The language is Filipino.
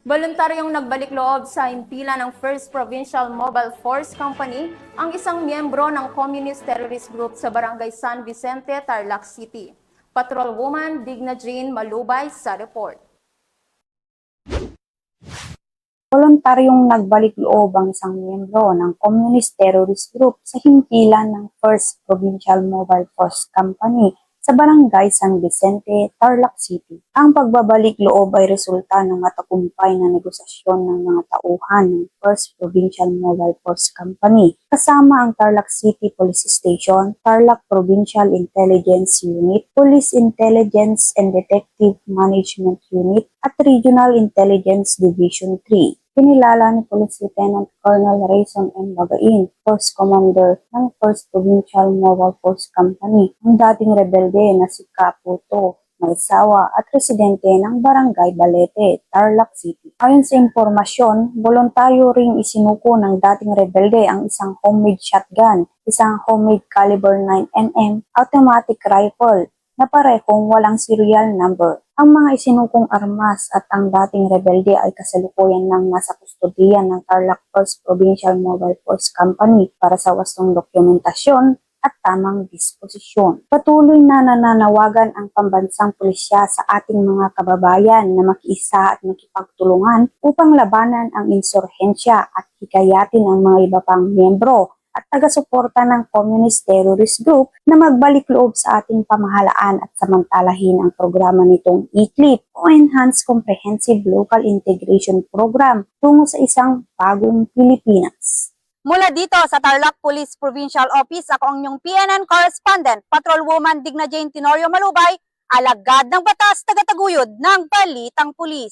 Voluntaryong nagbalik loob sa himpilan ng First Provincial Mobile Force Company ang isang miyembro ng Communist Terrorist Group sa Barangay San Vicente, Tarlac City. Patrolwoman Digna Jane Malubay sa report. Voluntaryong nagbalik loob ang isang miyembro ng Communist Terrorist Group sa himpilan ng First Provincial Mobile Force Company sa Barangay San Vicente, Tarlac City. Ang pagbabalik loob ay resulta ng matagumpay na negosasyon ng mga tauhan ng First Provincial Mobile Force Company kasama ang Tarlac City Police Station, Tarlac Provincial Intelligence Unit, Police Intelligence and Detective Management Unit at Regional Intelligence Division 3. Kinilala ni Police Lieutenant Colonel Rayson M. Bagain, Force Commander ng First Provincial Mobile Force Company, ang dating rebelde na si Caputo Maisawa at residente ng Barangay Balete, Tarlac City. Ayon sa impormasyon, voluntaryo ring isinuko ng dating rebelde ang isang homemade shotgun, isang homemade caliber 9mm automatic rifle na parehong walang serial number. Ang mga isinukong armas at ang dating rebelde ay kasalukuyan ng nasa kustodiyan ng Tarlac First Provincial Mobile Force Company para sa wastong dokumentasyon at tamang disposisyon. Patuloy na nananawagan ang pambansang pulisya sa ating mga kababayan na makiisa at makipagtulungan upang labanan ang insurhensya at hikayatin ang mga iba pang miyembro at taga-suporta ng Communist Terrorist Group na magbalik loob sa ating pamahalaan at samantalahin ang programa nitong ECLIP o Enhanced Comprehensive Local Integration Program tungo sa isang bagong Pilipinas. Mula dito sa Tarlac Police Provincial Office, ako ang inyong PNN correspondent, Patrolwoman Digna Jane Tenorio Malubay, alagad ng batas, tagataguyod ng Balitang Pulis.